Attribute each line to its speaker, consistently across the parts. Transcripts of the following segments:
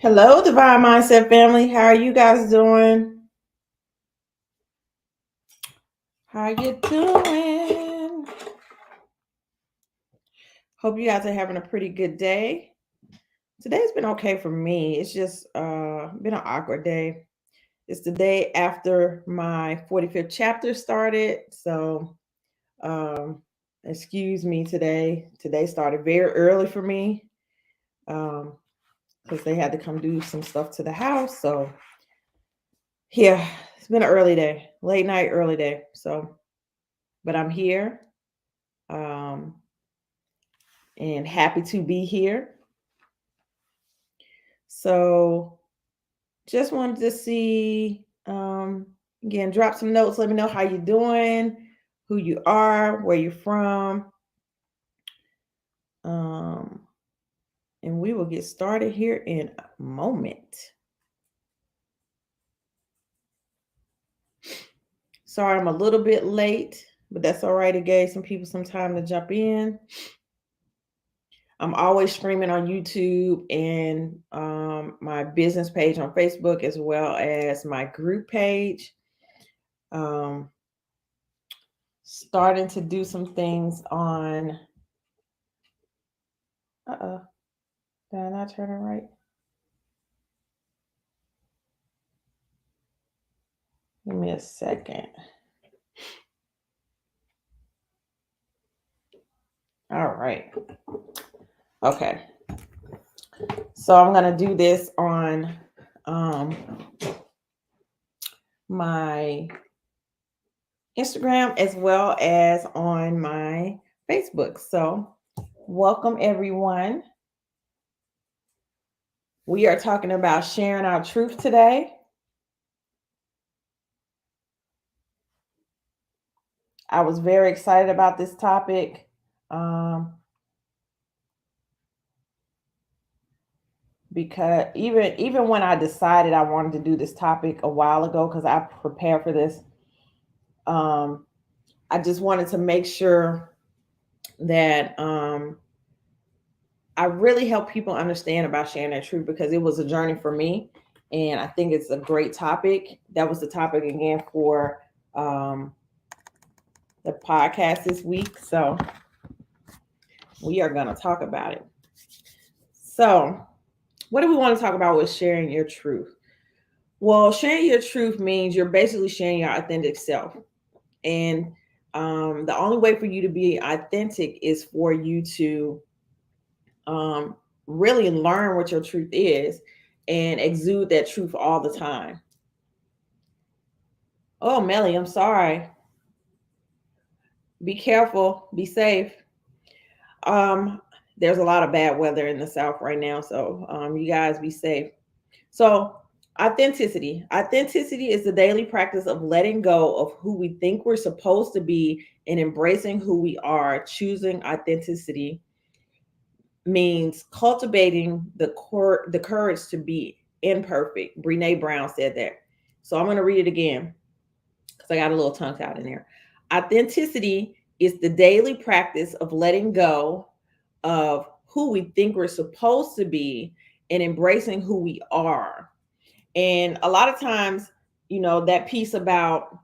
Speaker 1: Hello, Divine Mindset family. How are you guys doing? How you doing? Hope you guys are having a pretty good day. Today's been okay for me. It's just been an awkward day. It's the day after my 45th chapter started. So um excuse me today. Today started very early for me. Because they had to come do some stuff to the house. So yeah, it's been an early day, late night, early day. So, but I'm here. Um, and happy to be here. So just wanted to see, again, drop some notes. Let me know how you're doing, who you are, where you're from. Um, and we will get started here in a moment. Sorry, I'm a little bit late, but that's all right. It gave some people some time to jump in. I'm always streaming on YouTube and my business page on Facebook, as well as my group page. Starting to do some things on. Did I not turn it right? Give me a second. All right. Okay. So I'm going to do this on my Instagram as well as on my Facebook. So welcome, everyone. We are talking about sharing our truth today. I was very excited about this topic. Because even when I decided I wanted to do this topic a while ago, because I prepared for this, I just wanted to make sure that I really help people understand about sharing their truth, because it was a journey for me, and I think it's a great topic. That was the topic again for the podcast this week, so we are going to talk about it. So, what do we want to talk about with sharing your truth? Well, sharing your truth means you're basically sharing your authentic self. And the only way for you to be authentic is for you to really learn what your truth is and exude that truth all the time. Oh, Melly, I'm sorry. Be careful. Be safe. Um, there's a lot of bad weather in the South right now. So you guys be safe. So authenticity. Authenticity is the daily practice of letting go of who we think we're supposed to be and embracing who we are. Choosing authenticity means cultivating the courage to be imperfect. Brene Brown said that. So I'm going to read it again because I got a little tongue tied in there. Authenticity is the daily practice of letting go of who we think we're supposed to be and embracing who we are. And a lot of times, that piece about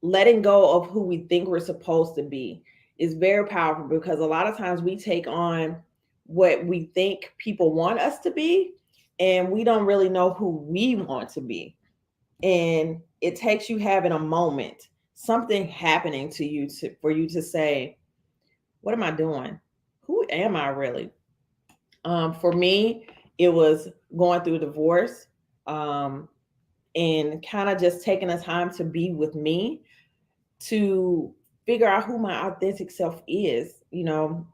Speaker 1: letting go of who we think we're supposed to be is very powerful, because a lot of times we take on what we think people want us to be, and we don't really know who we want to be. And it takes you having a moment, something happening to you for you to say, what am I doing? Who am I really? For me, it was going through a divorce, and kind of just taking the time to be with me, to figure out who my authentic self is, and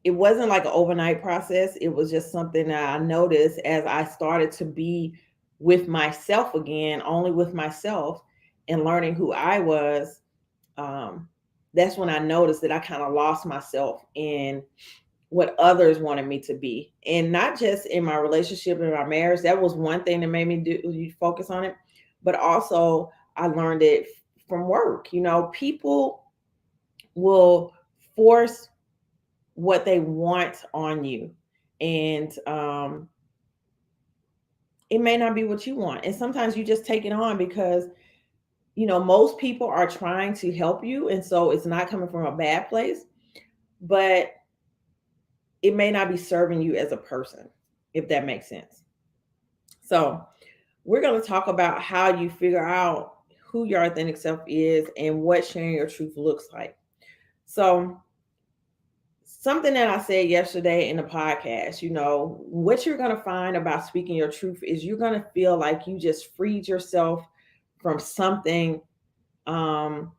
Speaker 1: it wasn't like an overnight process. It was just something that I noticed as I started to be with myself again, only with myself, and learning who I was. That's when I noticed that I kind of lost myself in what others wanted me to be, and not just in my relationship and my marriage. That was one thing that made me do focus on it, but also I learned it from work. People will force what they want on you. And it may not be what you want. And sometimes you just take it on because, most people are trying to help you. And so it's not coming from a bad place, but it may not be serving you as a person, if that makes sense. So we're going to talk about how you figure out who your authentic self is and what sharing your truth looks like. So something that I said yesterday in the podcast, what you're going to find about speaking your truth is you're going to feel like you just freed yourself from something. And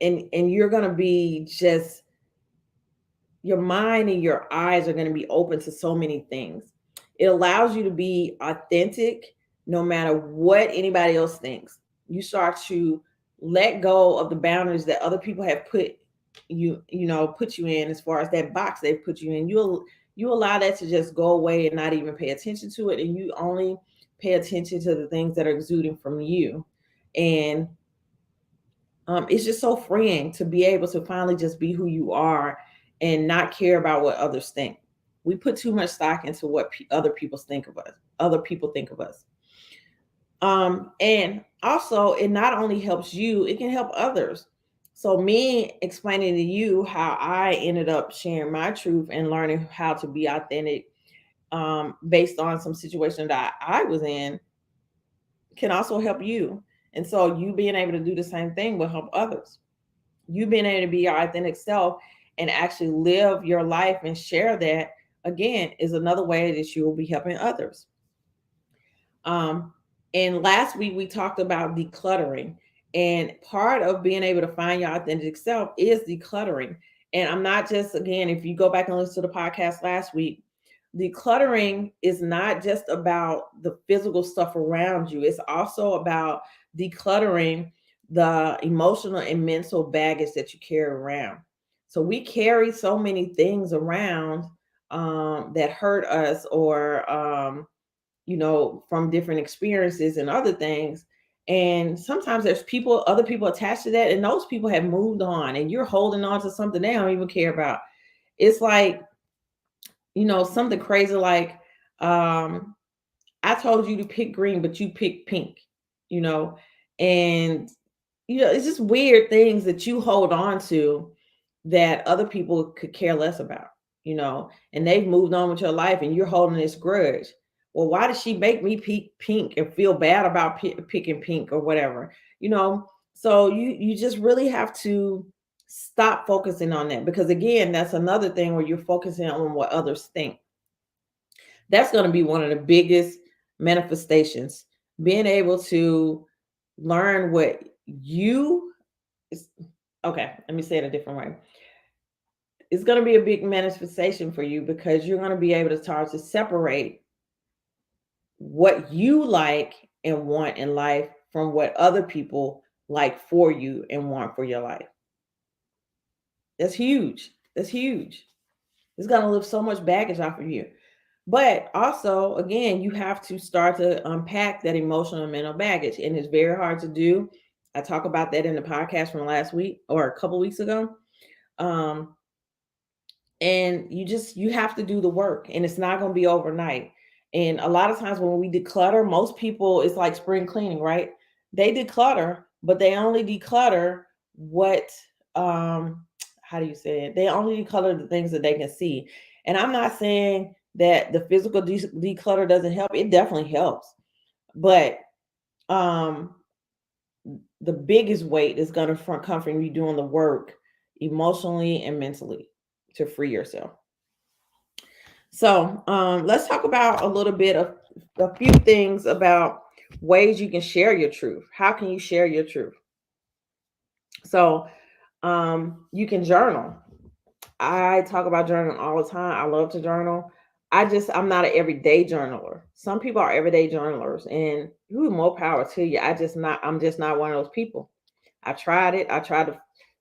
Speaker 1: you're going to be just, your mind and your eyes are going to be open to so many things. It allows you to be authentic no matter what anybody else thinks. You start to let go of the boundaries that other people have put you in, as far as that box they've put you in. You allow that to just go away and not even pay attention to it, and you only pay attention to the things that are exuding from you. And it's just so freeing to be able to finally just be who you are and not care about what others think. We put too much stock into what other people think of us. And also, it not only helps you, it can help others. So me explaining to you how I ended up sharing my truth and learning how to be authentic, based on some situation that I was in, can also help you. And so you being able to do the same thing will help others. You being able to be your authentic self and actually live your life and share that, again, is another way that you will be helping others. And last week we talked about decluttering, and part of being able to find your authentic self is decluttering. And I'm not just, again, if you go back and listen to the podcast last week, decluttering is not just about the physical stuff around you. It's also about decluttering the emotional and mental baggage that you carry around. So we carry so many things around, that hurt us, or from different experiences and other things. And sometimes there's other people attached to that, and those people have moved on, and you're holding on to something they don't even care about. It's like, something crazy like, I told you to pick green, but you picked pink, you know, and, it's just weird things that you hold on to that other people could care less about, and they've moved on with your life and you're holding this grudge. Well, why did she make me pick pink and feel bad about picking pink or whatever, So you just really have to stop focusing on that, because again, that's another thing where you're focusing on what others think. That's going to be one of the biggest manifestations, being able to learn what you okay, let me say it a different way. It's going to be a big manifestation for you, because you're going to be able to start to separate what you like and want in life from what other people like for you and want for your life. That's huge. It's going to lift so much baggage off of you. But also, again, you have to start to unpack that emotional and mental baggage. And it's very hard to do. I talk about that in the podcast from last week or a couple weeks ago. And you have to do the work, and it's not going to be overnight. And a lot of times when we declutter, most people, it's like spring cleaning, right? They declutter, but they only declutter what, how do you say it? They only declutter the things that they can see. And I'm not saying that the physical declutter doesn't help. It definitely helps. But the biggest weight is going to come from you doing the work emotionally and mentally to free yourself. So let's talk about a little bit of a few things about ways you can share your truth. How can you share your truth? So you can journal. I talk about journaling all the time. I love to journal. I'm not an everyday journaler. Some people are everyday journalers, and more power to you. I'm just not one of those people. I tried it. I tried to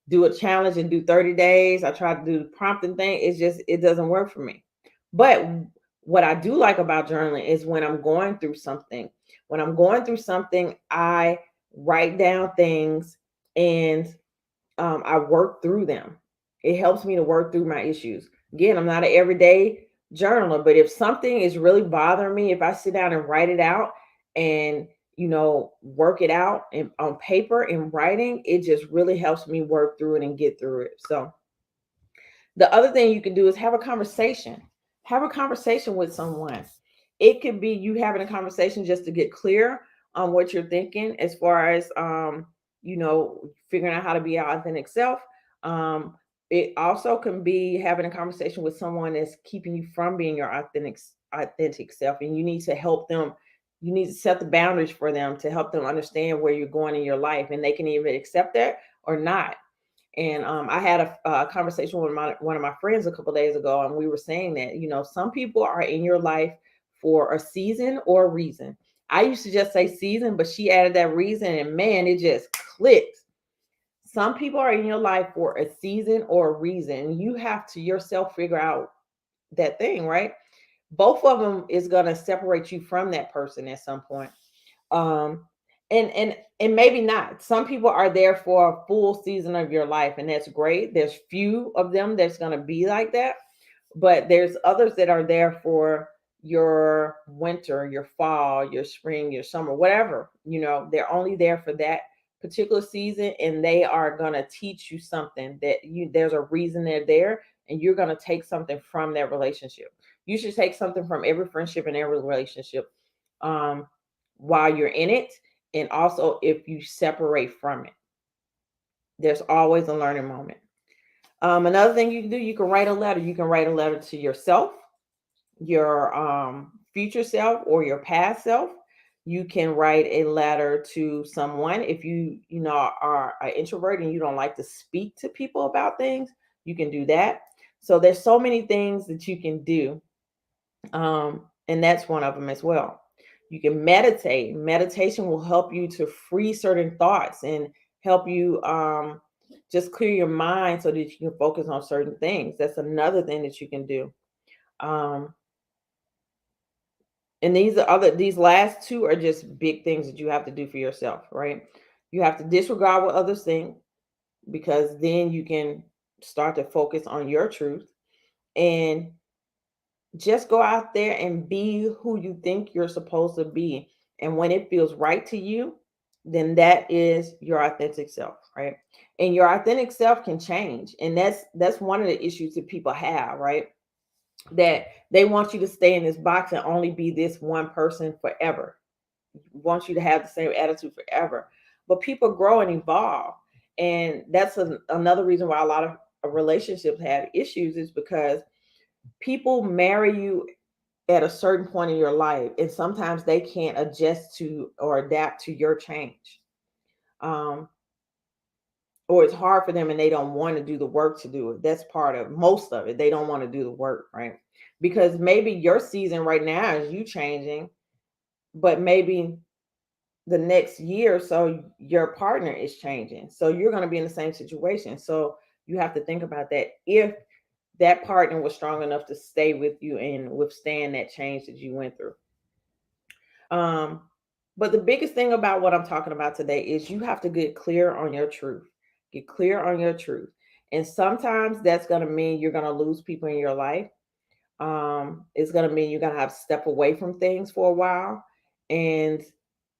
Speaker 1: do a challenge and do 30 days. I tried to do the prompting thing. It doesn't work for me. But what I do like about journaling is when I'm going through something. When I'm going through something, I write down things, and I work through them. It helps me to work through my issues. Again, I'm not an everyday journaler, but if something is really bothering me, if I sit down and write it out and work it out and on paper and writing, it just really helps me work through it and get through it. So the other thing you can do is have a conversation. Have a conversation with someone. It could be you having a conversation just to get clear on what you're thinking as far as figuring out how to be your authentic self. Um, it also can be having a conversation with someone that's keeping you from being your authentic self, and you need to help them. You need to set the boundaries for them to help them understand where you're going in your life, and they can even accept that or not. And I had a conversation with one of my friends a couple days ago, and we were saying that some people are in your life for a season or a reason. I used to just say season, but she added that reason, and man, it just clicked. Some people are in your life for a season or a reason. You have to yourself figure out that thing, right? Both of them is going to separate you from that person at some point. um and maybe not. Some people are there for a full season of your life, and that's great. There's few of them that's going to be like that, but there's others that are there for your winter, your fall, your spring, your summer, whatever. They're only there for that particular season, and they are going to teach you something that there's a reason they're there, and you're going to take something from that relationship. You should take something from every friendship and every relationship, um while you're in it, and also if you separate from it. There's always a learning moment. Another thing you can do, you can write a letter. You can write a letter to yourself, your future self, or your past self. You can write a letter to someone. If are an introvert and you don't like to speak to people about things, you can do that. So there's so many things that you can do, and that's one of them as well. You can meditate. Meditation will help you to free certain thoughts and help you just clear your mind so that you can focus on certain things. That's another thing that you can do. Um, and these last two are just big things that you have to do for yourself, right? You have to disregard what others think, because then you can start to focus on your truth, and just go out there and be who you think you're supposed to be. And when it feels right to you, then that is your authentic self, right? And your authentic self can change. And that's one of the issues that people have, right? That they want you to stay in this box and only be this one person forever. Want you to have the same attitude forever. But people grow and evolve. And that's another reason why a lot of relationships have issues, is because people marry you at a certain point in your life, and sometimes they can't adjust to or adapt to your change, um, or it's hard for them and they don't want to do the work to do it. That's part of most of it. They don't want to do the work, right? Because maybe your season right now is you changing, but maybe the next year or so your partner is changing, so you're going to be in the same situation. So you have to think about that, if that partner was strong enough to stay with you and withstand that change that you went through. Um, but the biggest thing about what I'm talking about today is you have to get clear on your truth. Get clear on your truth. And sometimes that's going to mean you're going to lose people in your life. It's going to mean you're going to have to step away from things for a while. And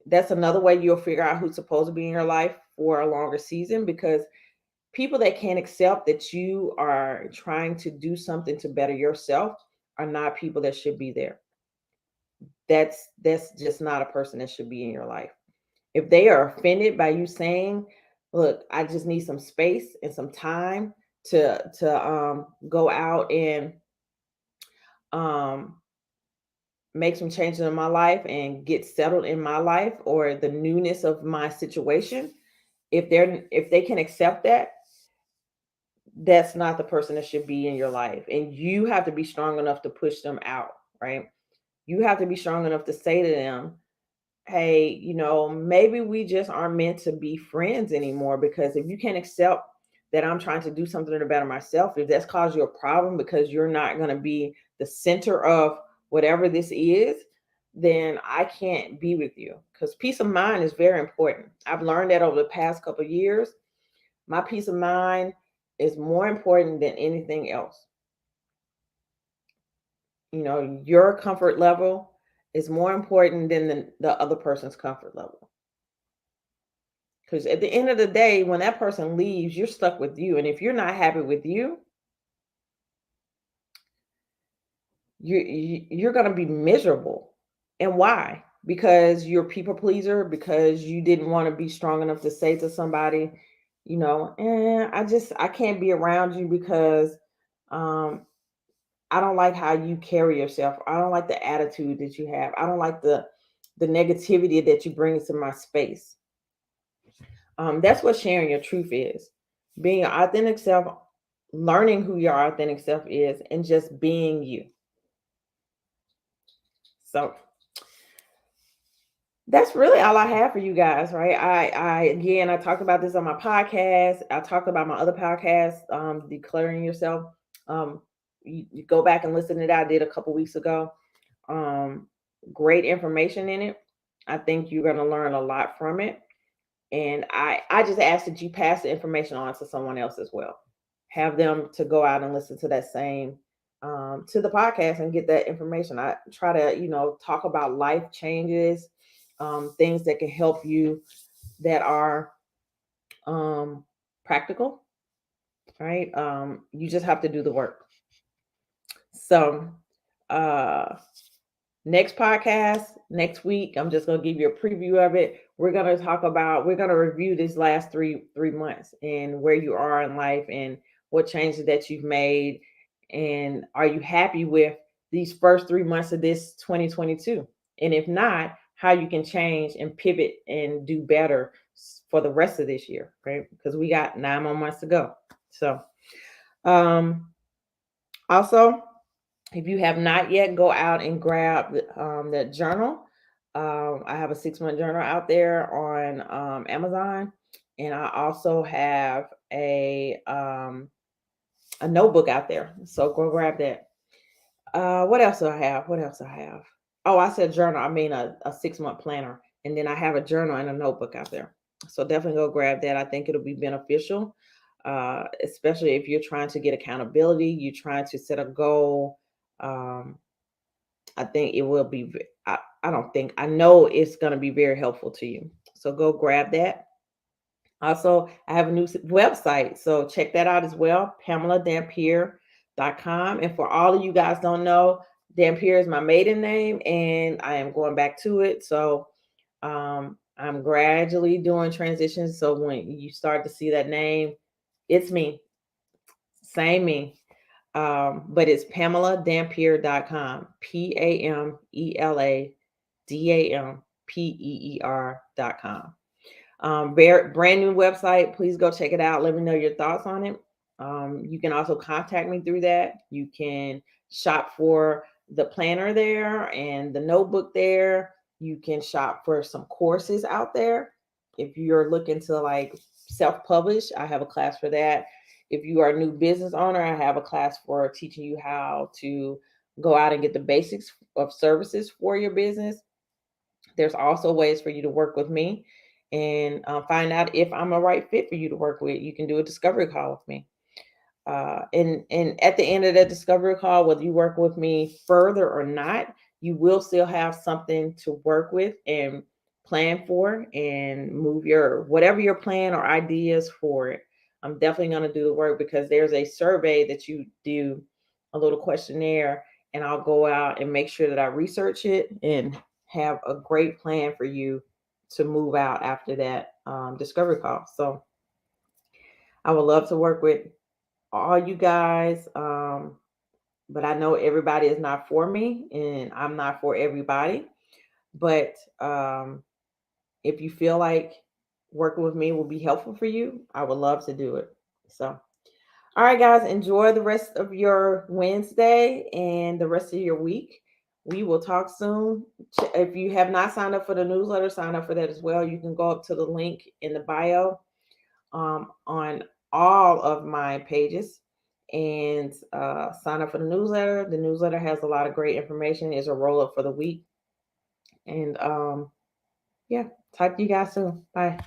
Speaker 1: that's another way you'll figure out who's supposed to be in your life for a longer season, because people that can't accept that you are trying to do something to better yourself are not people that should be there. That's just not a person that should be in your life. If they are offended by you saying, "Look, I just need some space and some time to go out and um make some changes in my life and get settled in my life or the newness of my situation," if they can accept that, that's not the person that should be in your life. And you have to be strong enough to push them out, right? You have to be strong enough to say to them, "Hey, maybe we just aren't meant to be friends anymore, because if you can't accept that I'm trying to do something to better myself, if that's caused you a problem because you're not going to be the center of whatever this is, then I can't be with you." Because peace of mind is very important. I've learned that over the past couple of years. My peace of mind is more important than anything else. Your comfort level is more important than the other person's comfort level. Because at the end of the day, when that person leaves, you're stuck with you. And if you're not happy with you're going to be miserable. And why? Because you're a people pleaser, because you didn't want to be strong enough to say to somebody, I can't be around you because um, I don't like how you carry yourself. I don't like the attitude that you have. I don't like the negativity that you bring to my space. That's what sharing your truth is. Being your authentic self, learning who your authentic self is, and just being you. So that's really all I have for you guys, right? I talked about this on my podcast. I talked about my other podcast, Declaring Yourself. You go back and listen to that. I did a couple weeks ago. Great information in it. I think you're going to learn a lot from it. And I just ask that you pass the information on to someone else as well. Have them to go out and listen to that same to the podcast and get that information. I try to talk about life changes, things that can help you that are practical, right? You just have to do the work. So next podcast, next week, I'm just going to give you a preview of it. We're going to review these last three months and where you are in life and what changes that you've made. And are you happy with these first 3 months of this 2022? And if not, how you can change and pivot and do better for the rest of this year, right? Because we got 9 more months to go. So, also, if you have not yet, go out and grab that journal. I have a 6-month journal out there on Amazon, and I also have a notebook out there. So go grab that. What else do I have? Oh, I said journal. I mean a 6-month planner, and then I have a journal and a notebook out there. So definitely go grab that. I think it'll be beneficial, especially if you're trying to get accountability. You're trying to set a goal. I think it will be. I know it's going to be very helpful to you. So go grab that. Also, I have a new website, so check that out as well, PamelaDampier.com. And for all of you guys don't know, Dampier is my maiden name, and I am going back to it. So I'm gradually doing transitions. So when you start to see that name, it's me, same me. But it's PamelaDampier.com, PamelaDampeer.com. Brand new website. Please go check it out. Let me know your thoughts on it. You can also contact me through that. You can shop for the planner there and the notebook there. You can shop for some courses out there. If you're looking to like self-publish, I have a class for that. If you are a new business owner, I have a class for teaching you how to go out and get the basics of services for your business. There's also ways for you to work with me and find out if I'm a right fit for you to work with. You can do a discovery call with me. And at the end of that discovery call, whether you work with me further or not, you will still have something to work with and plan for and move your whatever your plan or ideas for it. I'm definitely going to do the work because there's a survey that you do, a little questionnaire, and I'll go out and make sure that I research it and have a great plan for you to move out after that discovery call. So I would love to work with all you guys. But I know everybody is not for me and I'm not for everybody. But if you feel like working with me will be helpful for you, I would love to do it. So, all right, guys, enjoy the rest of your Wednesday and the rest of your week. We will talk soon. If you have not signed up for the newsletter, sign up for that as well. You can go up to the link in the bio on all of my pages and sign up for the newsletter. The newsletter has a lot of great information. It's a roll up for the week. And yeah, talk to you guys soon. Bye.